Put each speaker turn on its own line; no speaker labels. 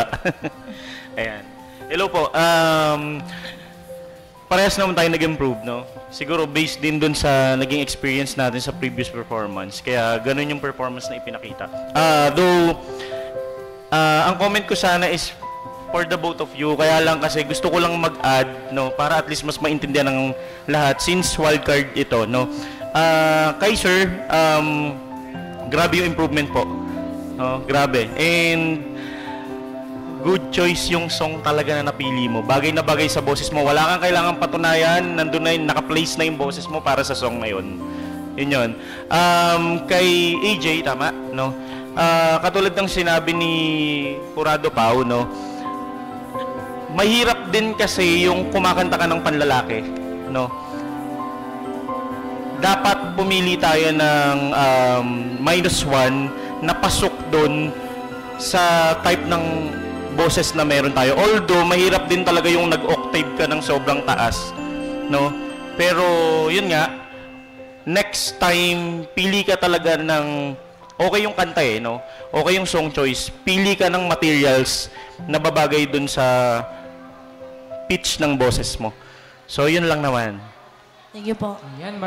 wala. Ayan. Hello po. Parehas naman tayo nag-improve, no? Siguro based din dun sa naging experience natin sa previous performance. Kaya ganun yung performance na ipinakita. Though, ang comment ko sana is for the both of you. Kaya lang kasi gusto ko lang mag-add, no? Para at least mas maintindihan ng lahat since wildcard ito, no? Kay sir, grabe yung improvement po. No? Grabe. And good choice yung song talaga na napili mo. Bagay na bagay sa boses mo. Wala kang kailangan patunayan. Nandun na yun, naka-place na yung boses mo para sa song na yun. Yun yun. Kay AJ, tama, no? Katulad ng sinabi ni Purado Pao, no? Mahirap din kasi yung kumakanta ka ng panlalaki, no? Dapat pumili tayo ng -1 na pasok doon sa type ng boses na meron tayo. Although, mahirap din talaga yung nag-octave ka ng sobrang taas, no? Pero, yun nga, next time, pili ka talaga ng, okay yung kanta eh, no? Okay yung song choice. Pili ka ng materials na babagay dun sa pitch ng boses mo. So, yun lang naman.
Thank you po.
Ayan,